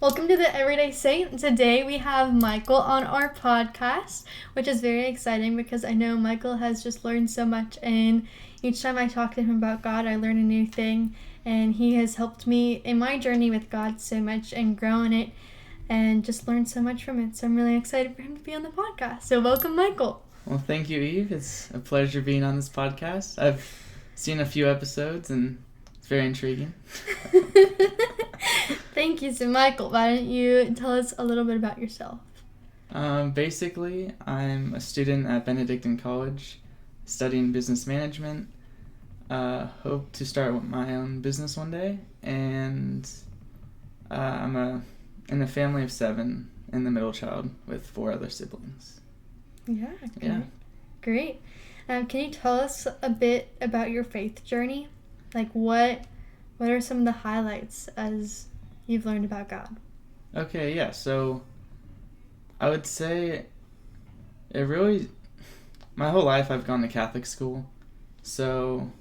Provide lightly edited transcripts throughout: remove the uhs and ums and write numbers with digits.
Welcome to the Everyday Saint. Today we have Michael on our podcast, which is very exciting because I know Michael has just learned so much, and each time I talk to him about God, I learn a new thing, and he has helped me in my journey with God so much and grow in it and just learned so much from it. So I'm really excited for him to be on the podcast. So welcome, Michael. Well, thank you, Eve. It's a pleasure being on this podcast. I've seen a few episodes, and it's very intriguing. Thank you. So, Michael, why don't you tell us a little bit about yourself? Basically, I'm a student at Benedictine College, studying business management. Hope to start my own business one day, and I'm in a family of 7, and the middle child with 4 other siblings. Yeah, great. Can you tell us a bit about your faith journey? Like, what are some of the highlights as you've learned about God? Okay, yeah. So I would say my whole life I've gone to Catholic school, so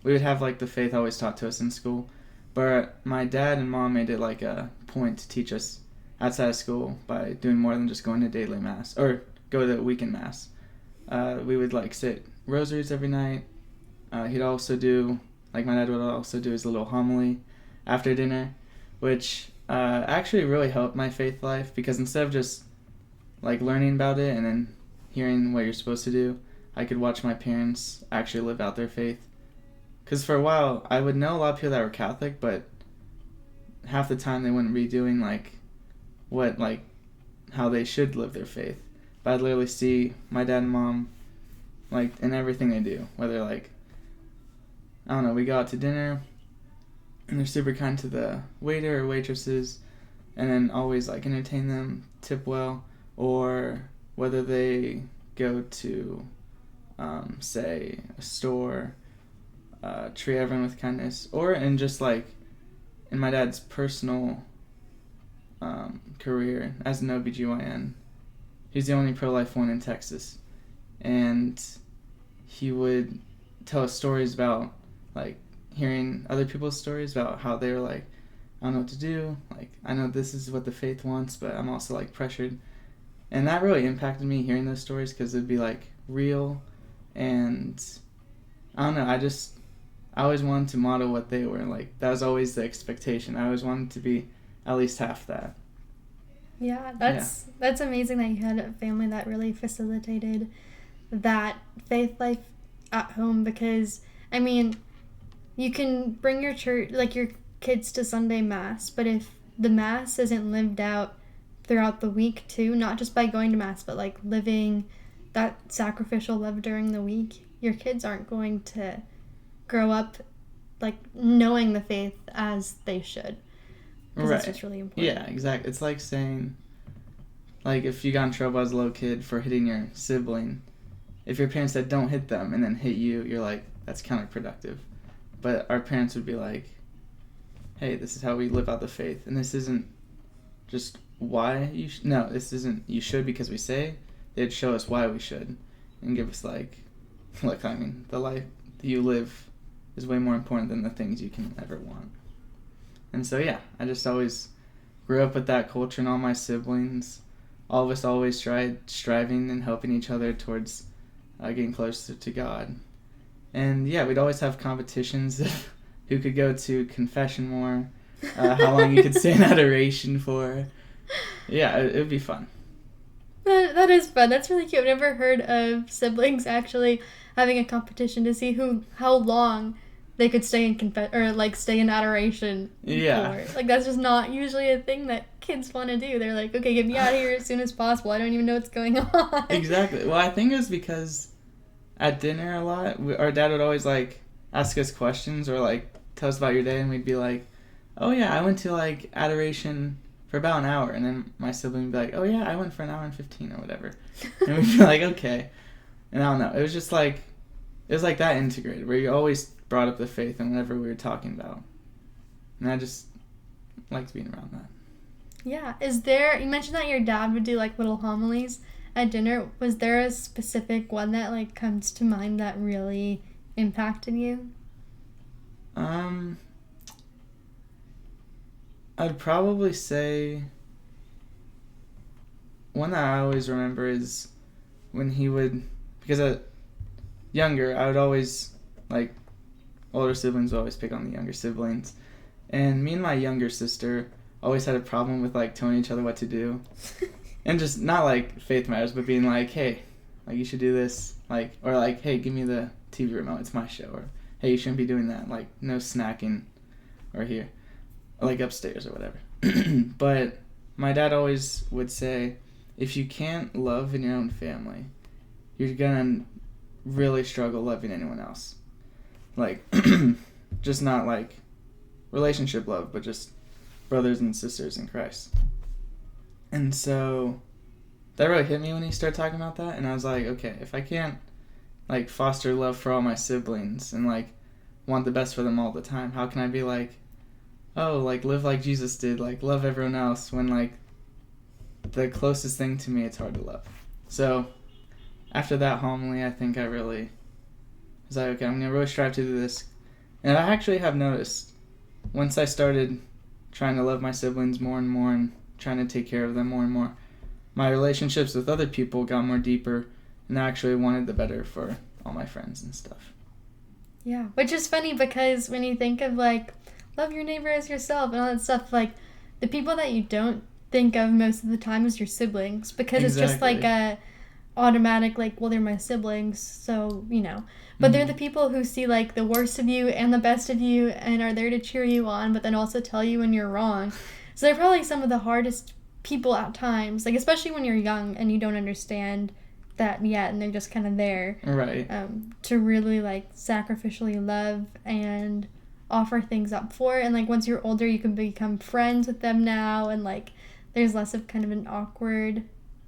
we would have the faith always taught to us in school. But my dad and mom made it a point to teach us outside of school by doing more than just going to daily mass or go to weekend mass. We would say rosaries every night. He'd also do, my dad would also do his little homily after dinner, which actually really helped my faith life, because instead of just learning about it and then hearing what you're supposed to do, I could watch my parents actually live out their faith. Because for a while, I would know a lot of people that were Catholic, but half the time they wouldn't be doing how they should live their faith. But I'd literally see my dad and mom in everything they do, whether I don't know, we go out to dinner and they're super kind to the waiter or waitresses, and then always entertain them, tip well, or whether they go to say a store, treat everyone with kindness, or in just in my dad's personal career as an OBGYN. He's the only pro-life one in Texas, and he would tell us stories about hearing other people's stories about how they were I don't know what to do, I know this is what the faith wants, but I'm also pressured. And that really impacted me, hearing those stories, because it'd be real, and I don't know, I always wanted to model what they were. That was always the expectation. I always wanted to be at least half that. Yeah, that's amazing that you had a family that really facilitated that faith life at home, because you can bring your your kids to Sunday Mass, but if the Mass isn't lived out throughout the week too, not just by going to Mass, but living that sacrificial love during the week, your kids aren't going to grow up knowing the faith as they should. Because it's just really important. Yeah, exactly. It's like saying, if you got in trouble as a little kid for hitting your sibling, if your parents said don't hit them and then hit you, you're that's counterproductive. But our parents would be hey, this is how we live out the faith, and this isn't just why you no, this isn't you should because we say. They'd show us why we should and give us look, the life that you live is way more important than the things you can ever want. And so, yeah, I just always grew up with that culture, and all my siblings, all of us always tried striving and helping each other towards getting closer to God. And, yeah, we'd always have competitions of who could go to confession more, how long you could stay in adoration for. Yeah, it would be fun. That is fun. That's really cute. I've never heard of siblings actually having a competition to see how long they could stay in stay in adoration. Yeah. For. That's just not usually a thing that kids want to do. They're okay, get me out of here as soon as possible. I don't even know what's going on. Exactly. Well, I think it was because at dinner a lot, our dad would always ask us questions or tell us about your day, and we'd be oh yeah, I went to adoration for about an hour, and then my sibling would be oh yeah, I went for an hour and 15 or whatever. And we'd be okay. And I don't know, it was just it was that integrated, where you always brought up the faith and whatever we were talking about. And I just liked being around that. Yeah. You mentioned that your dad would do little homilies at dinner. Was there a specific one that comes to mind that really impacted you? I'd probably say one that I always remember is when he would, because younger, I would always, like, older siblings would always pick on the younger siblings. And me and my younger sister always had a problem with, like, telling each other what to do. And just, not, like, faith matters, but being like, hey, like, you should do this. Like, or, like, hey, give me the TV remote, it's my show. Or, hey, you shouldn't be doing that. Like, no snacking or here. Or, like, upstairs or whatever. But my dad always would say, if you can't love in your own family, you're gonna really struggle loving anyone else. Like, just not, like, relationship love, but just brothers and sisters in Christ. And so that really hit me when he started talking about that, and I was like, okay, if I can't, like, foster love for all my siblings and, like, want the best for them all the time, how can I be like, oh, like, live like Jesus did, like, love everyone else, when, like, the closest thing to me, it's hard to love. So after that homily, I think I really was like, okay, I'm going to really strive to do this. And I actually have noticed, once I started trying to love my siblings more and more and trying to take care of them more and more, my relationships with other people got more deeper, and I actually wanted the better for all my friends and stuff. Yeah, which is funny because when you think of, like, love your neighbor as yourself and all that stuff, like, the people that you don't think of most of the time is your siblings, because Exactly. it's just like a automatic, like, well, they're my siblings, so, you know. But they're the people who see, like, the worst of you and the best of you and are there to cheer you on, but then also tell you when you're wrong. So they're probably some of the hardest people at times, like, especially when you're young and you don't understand that yet, and they're just kind of there. Right. To really, like, sacrificially love and offer things up for. And, like, once you're older, you can become friends with them now, and, like, there's less of kind of an awkward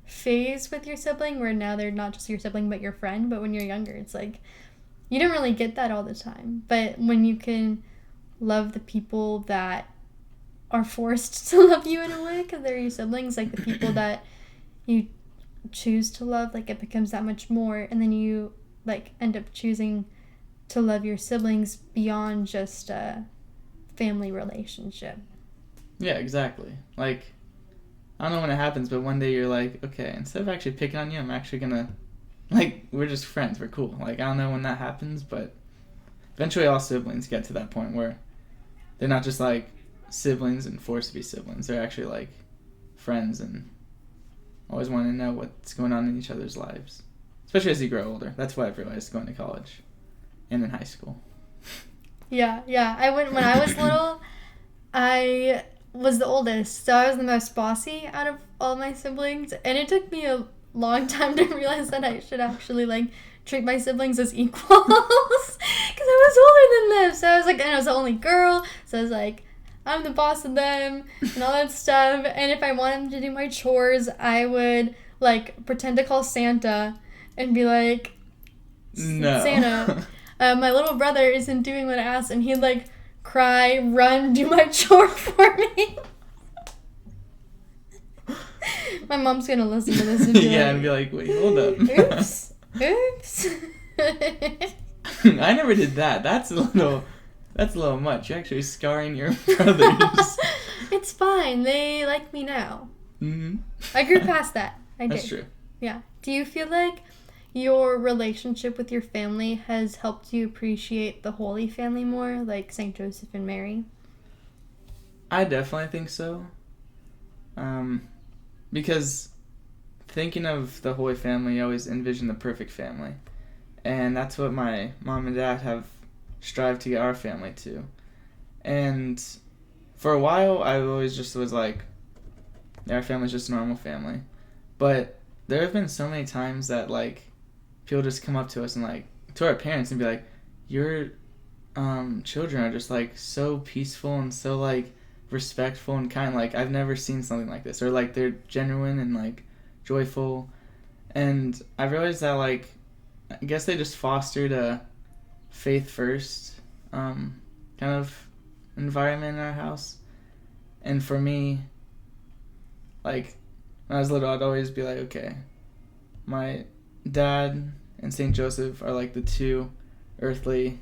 phase with your sibling where now they're not just your sibling but your friend. But when you're younger, it's like you don't really get that all the time. But when you can love the people that are forced to love you in a way because they're your siblings, like the people that you choose to love, like, it becomes that much more. And then you, like, end up choosing to love your siblings beyond just a family relationship. Yeah, exactly. Like, I don't know when it happens, but one day you're like, okay, instead of actually picking on you, I'm actually gonna, like, we're just friends, we're cool. Like, I don't know when that happens, but eventually all siblings get to that point where they're not just, like, siblings and forced to be siblings. They're actually, like, friends and always want to know what's going on in each other's lives. Especially as you grow older. That's what I've realized going to college and in high school. Yeah. When I was little, I was the oldest, so I was the most bossy out of all my siblings, and it took me a long time to realize that I should actually, like, treat my siblings as equals, because I was older than them. So I was like, and I was the only girl, so I was like, I'm the boss of them and all that stuff. And if I wanted them to do my chores, I would, like, pretend to call Santa and be like, No. Santa, my little brother isn't doing what I asked, and he'd, like, cry, run, do my chore for me. My mom's gonna listen to this and be yeah, and be like, wait, hold up. Oops. I never did that. That's a little much. You're actually scarring your brothers. It's fine. They like me now. Mm-hmm. I grew past that. That's true. Yeah. Do you feel like your relationship with your family has helped you appreciate the Holy Family more, like St. Joseph and Mary? I definitely think so. Because thinking of the Holy Family, you always envision the perfect family. And that's what my mom and dad have strived to get our family to. And for a while, I always just was like, yeah, our family's just a normal family. But there have been so many times that, like, people just come up to us and, like, to our parents and be like, your children are just, like, so peaceful and so, like, respectful and kind. Like, I've never seen something like this. Or, like, they're genuine and, like, joyful. And I realized that, like, I guess they just fostered a faith first kind of environment in our house. And for me, like, when I was little, I'd always be like, okay, my dad and St. Joseph are, like, the two earthly,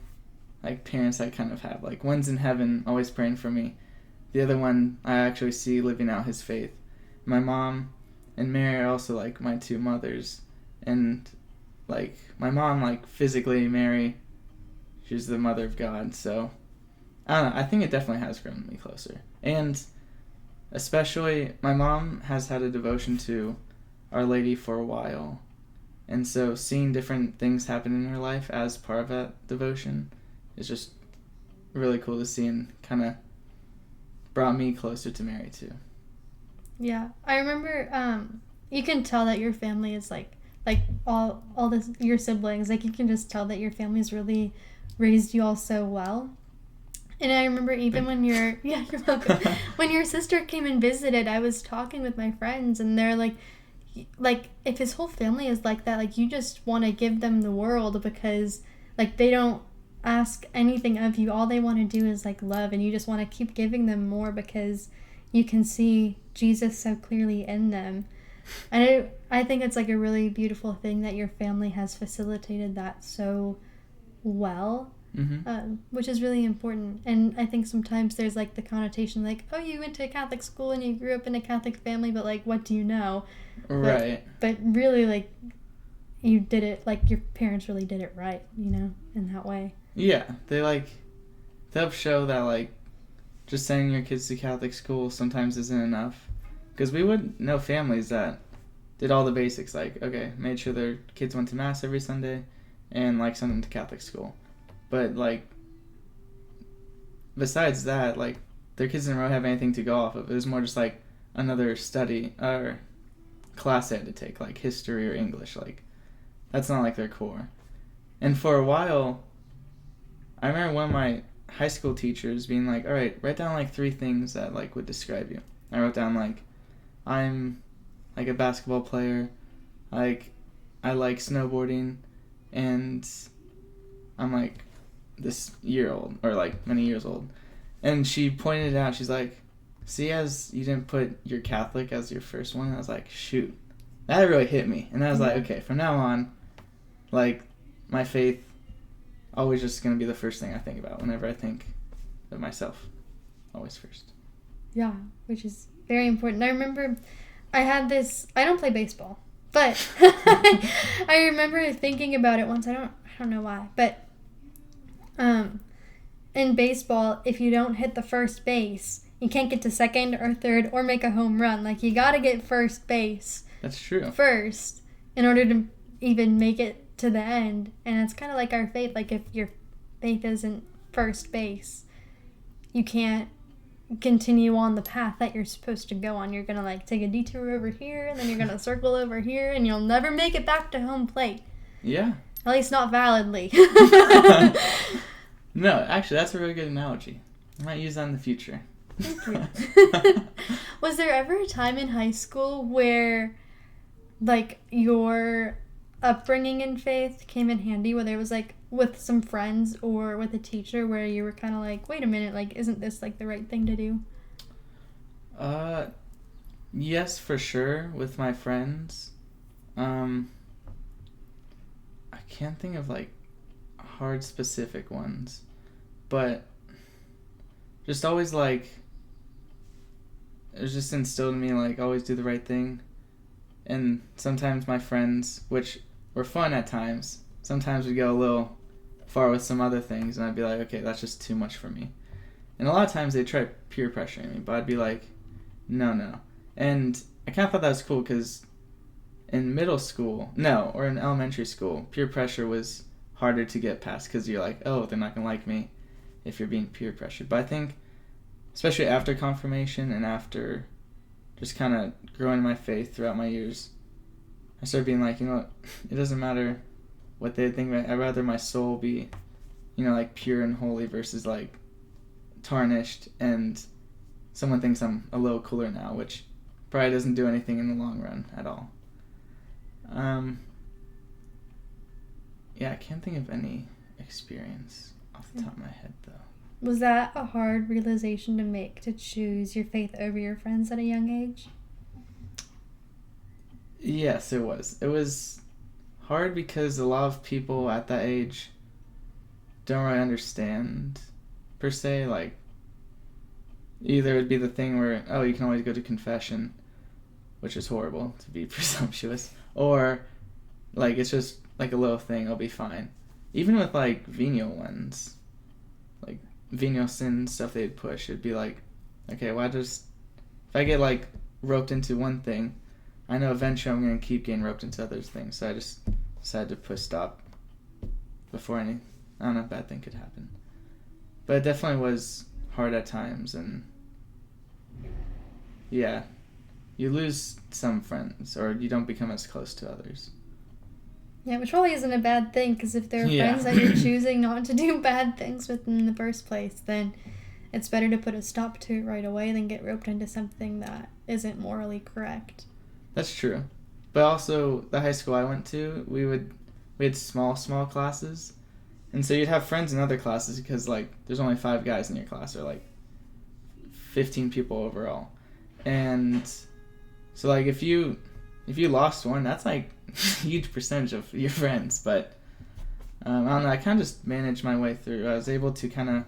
like, parents I kind of have. Like, one's in heaven, always praying for me, the other one I actually see living out his faith. My mom and Mary are also like my two mothers, and like my mom, like physically, Mary, she's the mother of God. So I don't know. I think it definitely has grown me closer, and especially my mom has had a devotion to Our Lady for a while, and so seeing different things happen in her life as part of that devotion is just really cool to see, and kind of brought me closer to Mary too. Yeah, I remember. You can tell that your family is like all this, your siblings. Like you can just tell that your family's really raised you all so well. And I remember even when you're you're welcome. When your sister came and visited, I was talking with my friends, and they're like if his whole family is like that, like you just want to give them the world because like they don't ask anything of you. All they want to do is like love, and you just want to keep giving them more because you can see Jesus so clearly in them. And I think it's like a really beautiful thing that your family has facilitated that so well. Which is really important. And I think sometimes there's like the connotation like, oh, you went to a Catholic school and you grew up in a Catholic family, but like what do you know? Right. But really, like, you did it, like your parents really did it right, you know, in that way. Yeah, they help show that like just sending your kids to Catholic school sometimes isn't enough, because we would know families that did all the basics, like okay, made sure their kids went to mass every Sunday and like sent them to Catholic school. But, like, besides that, like, their kids didn't really have anything to go off of. It was more just, like, another study or class they had to take, like history or English. Like, that's not, like, their core. And for a while, I remember one of my high school teachers being like, all right, write down, like, 3 things that, like, would describe you. I wrote down, like, I'm, like, a basketball player. Like, I like snowboarding. And I'm, like, this year old, or like many years old, and she pointed it out. She's like, see, as you didn't put your Catholic as your first one. And I was like, shoot, that really hit me. And I was like, okay, from now on, like, my faith always just gonna be the first thing I think about whenever I think of myself, always first. Yeah, which is very important. I remember I had this, I don't play baseball, but I remember thinking about it once. I don't know why, but in baseball, if you don't hit the first base, you can't get to second or third or make a home run. Like, you gotta get first base. That's true. First, in order to even make it to the end. And it's kind of like our faith. Like, if your faith isn't first base, you can't continue on the path that you're supposed to go on. You're gonna, like, take a detour over here, and then you're gonna circle over here, and you'll never make it back to home plate. Yeah. At least not validly. No, actually, that's a really good analogy. I might use that in the future. Thank you. Was there ever a time in high school where, like, your upbringing in faith came in handy, whether it was, like, with some friends or with a teacher, where you were kind of like, wait a minute, like, isn't this, like, the right thing to do? Yes, for sure, with my friends. I can't think of, like, hard specific ones, but just always, like, it was just instilled in me, like, always do the right thing. And sometimes my friends, which were fun at times, sometimes would go a little far with some other things, and I'd be like, okay, that's just too much for me. And a lot of times they'd try peer pressuring me, but I'd be like, no. And I kind of thought that was cool, because in middle school, or in elementary school, peer pressure was harder to get past, because you're like, oh, they're not going to like me if you're being peer pressured. But I think, especially after confirmation and after just kind of growing my faith throughout my years, I started being like, you know what, it doesn't matter what they think. I'd rather my soul be, like, pure and holy versus, like, tarnished, and someone thinks I'm a little cooler now, which probably doesn't do anything in the long run at all. Yeah, I can't think of any experience off the top of my head, though. Was that a hard realization to make, to choose your faith over your friends at a young age? Yes, it was. It was hard because a lot of people at that age don't really understand, per se. Like, either it'd be the thing where, oh, you can always go to confession, which is horrible to be presumptuous, or like it's just like a little thing, I'll be fine. Even with like venial ones, like venial sin stuff they'd push, it'd be like, okay, well, if I get like roped into one thing, I know eventually I'm going to keep getting roped into other things, so I just decided to push stop before I don't know, bad thing could happen. But it definitely was hard at times, and yeah, you lose some friends, or you don't become as close to others. Yeah, which probably isn't a bad thing, because if there are friends that you're choosing not to do bad things with in the first place, then it's better to put a stop to it right away than get roped into something that isn't morally correct. That's true. But also, the high school I went to, we had small classes. And so you'd have friends in other classes because, like, there's only 5 guys in your class, or, like, 15 people overall. And so, like, if you lost one, that's, like, a huge percentage of your friends. But, I don't know, I kind of just managed my way through. I was able to kind of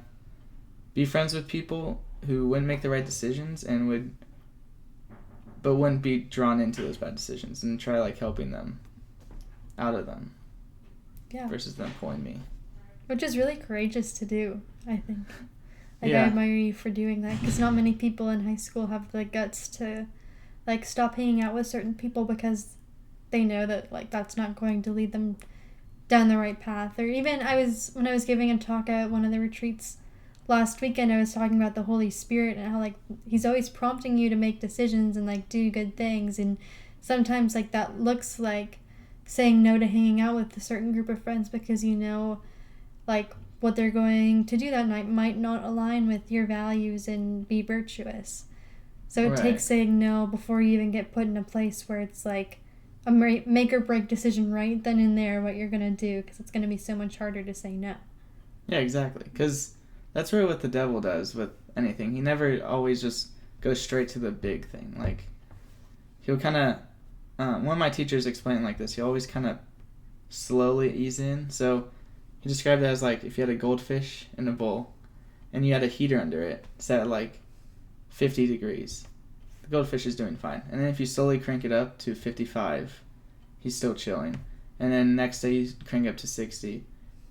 be friends with people who wouldn't make the right decisions but wouldn't be drawn into those bad decisions, and try, like, helping them out of them. Yeah. Versus them pulling me. Which is really courageous to do, I think. Like, yeah. I admire you for doing that, because not many people in high school have the guts to, like, stop hanging out with certain people because they know that, like, that's not going to lead them down the right path. Or even when I was giving a talk at one of the retreats last weekend, I was talking about the Holy Spirit and how, like, he's always prompting you to make decisions and, like, do good things. And sometimes, like, that looks like saying no to hanging out with a certain group of friends because you know, like, what they're going to do that night might not align with your values and be virtuous. So it takes saying no before you even get put in a place where it's, like, a make or break decision right then and there what you're going to do, because it's going to be so much harder to say no. Yeah, exactly. Because that's really what the devil does with anything. He never always just goes straight to the big thing. Like, he'll kind of... one of my teachers explained it like this. He always kind of slowly ease in. So he described it as like if you had a goldfish in a bowl and you had a heater under it set at like 50 degrees. The goldfish is doing fine. And then if you slowly crank it up to 55, he's still chilling. And then next day you crank up to 60.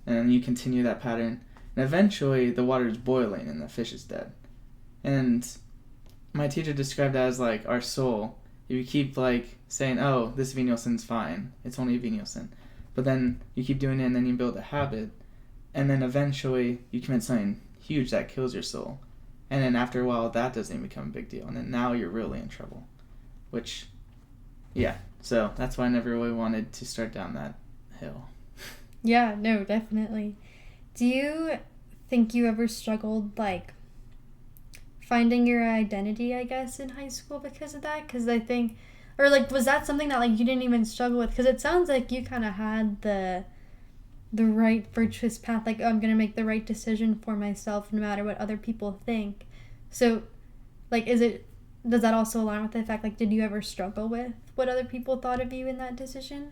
And then you continue that pattern. And eventually the water is boiling and the fish is dead. And my teacher described that as like our soul. If you keep like saying, oh, this venial sin's fine, it's only a venial sin. But then you keep doing it and then you build a habit. And then eventually you commit something huge that kills your soul. And then after a while that doesn't even become a big deal. And then now you're really in trouble. Which, yeah. So that's why I never really wanted to start down that hill. Yeah, no, definitely. Do you think you ever struggled, like, finding your identity, I guess, in high school because of that? Because I think, or, like, was that something that, like, you didn't even struggle with? Because it sounds like you kind of had the right virtuous path, like, oh, I'm going to make the right decision for myself no matter what other people think. So, like, does that also align with the fact, like, did you ever struggle with what other people thought of you in that decision?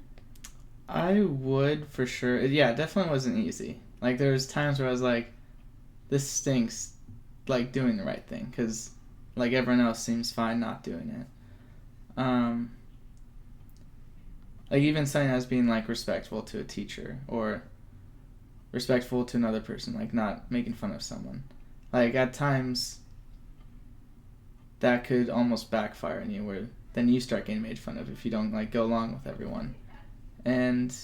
I would, for sure. Yeah, it definitely wasn't easy. Like, there was times where I was like, this stinks, like, doing the right thing, because, like, everyone else seems fine not doing it. Like, even something as being, like, respectful to a teacher, or respectful to another person, like, not making fun of someone. Like, at times, that could almost backfire on you, where then you start getting made fun of if you don't, like, go along with everyone. And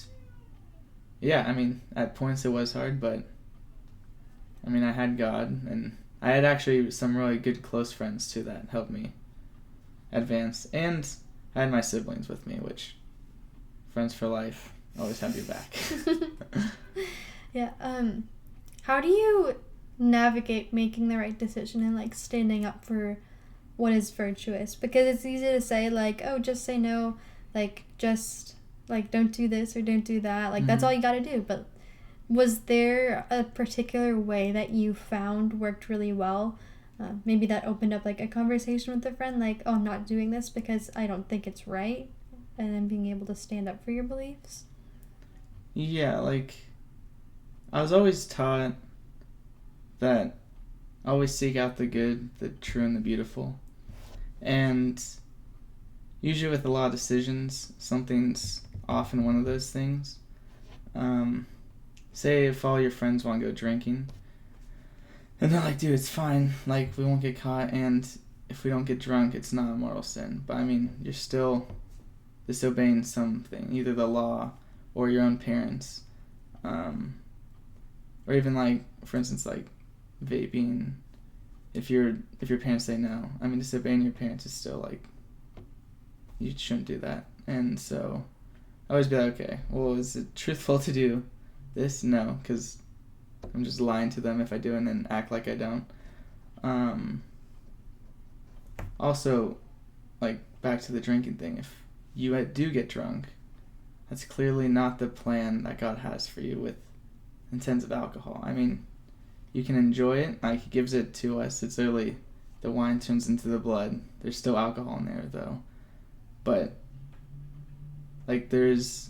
yeah, I mean, at points it was hard, but I mean, I had God, and I had actually some really good close friends too that helped me advance. And I had my siblings with me, which, friends for life, always have your back. Yeah. How do you navigate making the right decision and, like, standing up for what is virtuous? Because it's easy to say, like, oh, just say no, like, just, like, don't do this or don't do that. Like, that's all you gotta do. But was there a particular way that you found worked really well? Maybe that opened up, like, a conversation with a friend, like, oh, I'm not doing this because I don't think it's right. And then being able to stand up for your beliefs? Yeah, like, I was always taught that always seek out the good, the true, and the beautiful. And usually with a lot of decisions, something's often one of those things. Say if all your friends want to go drinking, and they're like, dude, it's fine, like, we won't get caught, and if we don't get drunk, it's not a mortal sin. But, I mean, you're still disobeying something, either the law or your own parents. Or even, like, for instance, like, vaping. If your parents say no, I mean, disobeying your parents is still, like, you shouldn't do that. And so, I always be like, okay, well, is it truthful to do this? No, because I'm just lying to them if I do and then act like I don't. Also, like, back to the drinking thing, if you do get drunk, that's clearly not the plan that God has for you with intents of alcohol. I mean, you can enjoy it, like, He gives it to us. It's literally, the wine turns into the blood. There's still alcohol in there, though. But, like, there's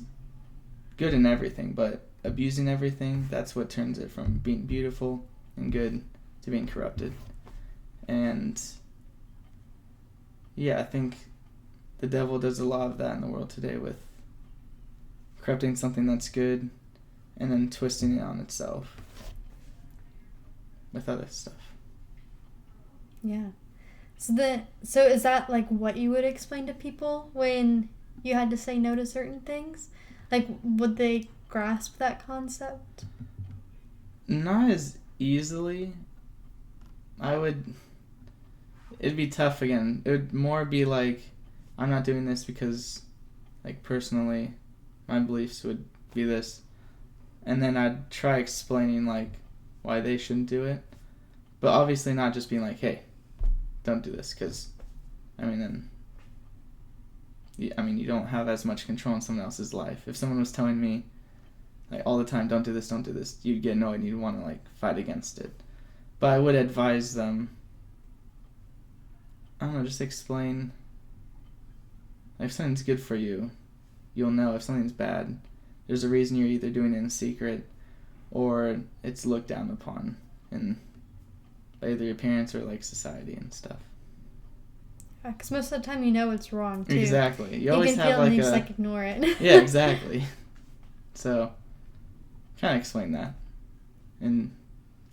good in everything, but abusing everything, that's what turns it from being beautiful and good to being corrupted. And yeah, I think the devil does a lot of that in the world today, with corrupting something that's good and then twisting it on itself with other stuff. Yeah. So is that, like, what you would explain to people when you had to say no to certain things? Like, would they grasp that concept? Not as easily. It'd be tough again. It would more be like, I'm not doing this because, like, personally, my beliefs would be this. And then I'd try explaining, like, why they shouldn't do it. But obviously not just being like, hey, don't do this, because, I mean, then, you don't have as much control in someone else's life. If someone was telling me, like, all the time, don't do this, you'd get annoyed and you'd want to, like, fight against it. But I would advise them, I don't know, just explain, if something's good for you, you'll know. If something's bad, there's a reason you're either doing it in secret or it's looked down upon by either your parents or, like, society and stuff. Because most of the time you know it's wrong, too. Exactly. You always can have, feel like, and you just, like, ignore it. Yeah, exactly. So, kind of explain that in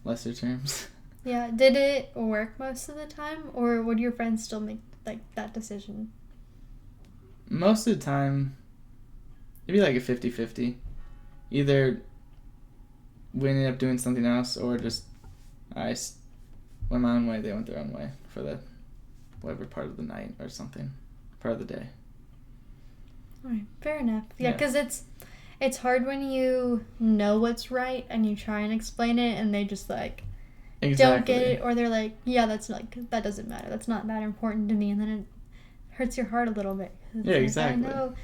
lesser terms. Yeah. Did it work most of the time, or would your friends still make, like, that decision? Most of the time, it'd be like a 50-50. Either we ended up doing something else, or just I went my own way, they went their own way for the whatever part of the night or something, part of the day. All right, fair enough. Yeah, because it's hard when you know what's right and you try and explain it and they just, like, don't get it, or they're like, yeah, that's, like, that doesn't matter, that's not that important to me, and then it hurts your heart a little bit. Yeah, like, exactly. I know,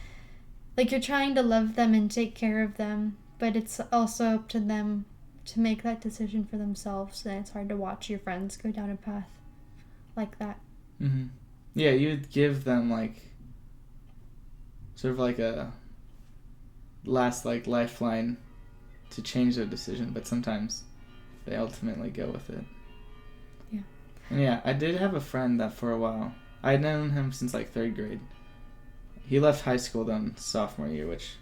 like, you're trying to love them and take care of them, but it's also up to them to make that decision for themselves, and it's hard to watch your friends go down a path like that. Mm-hmm. Yeah, you'd give them, like, sort of like a last, like, lifeline to change their decision, but sometimes they ultimately go with it. Yeah. And yeah, I did have a friend that for a while, I'd known him since, like, 3rd grade. He left high school then sophomore year, which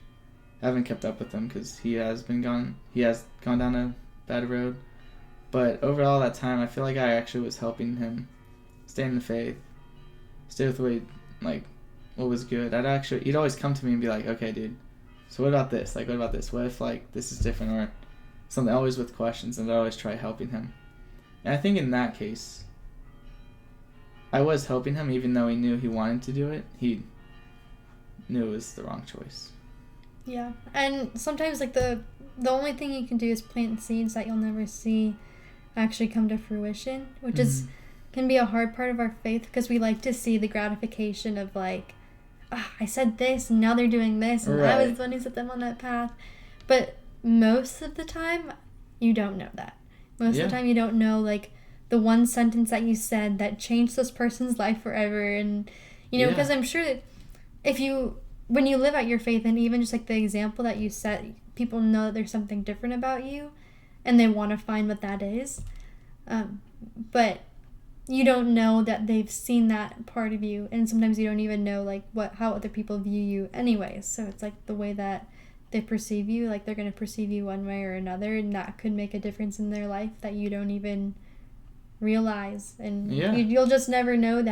I haven't kept up with him because he has gone down a bad road. But overall that time, I feel like I actually was helping him stay in the faith, stay with what was good. He'd always come to me and be like, okay, dude, so what about this? Like, what about this? What if, like, this is different, or something, always with questions, and I'd always try helping him. And I think in that case, I was helping him even though he knew he wanted to do it. He knew it was the wrong choice. Yeah, and sometimes, like, the only thing you can do is plant seeds that you'll never see actually come to fruition, which can be a hard part of our faith, because we like to see the gratification of, like, I said this and now they're doing this, and I was the one who set them on that path. But most of the time you don't know that. Most of the time you don't know, like, the one sentence that you said that changed this person's life forever. And because I'm sure that when you live out your faith, and even just, like, the example that you set, people know that there's something different about you and they want to find what that is. but you don't know that they've seen that part of you, and sometimes you don't even know like how other people view you anyway. So it's like the way that they perceive you, like they're going to perceive you one way or another, and that could make a difference in their life that you don't even realize, and you'll just never know that.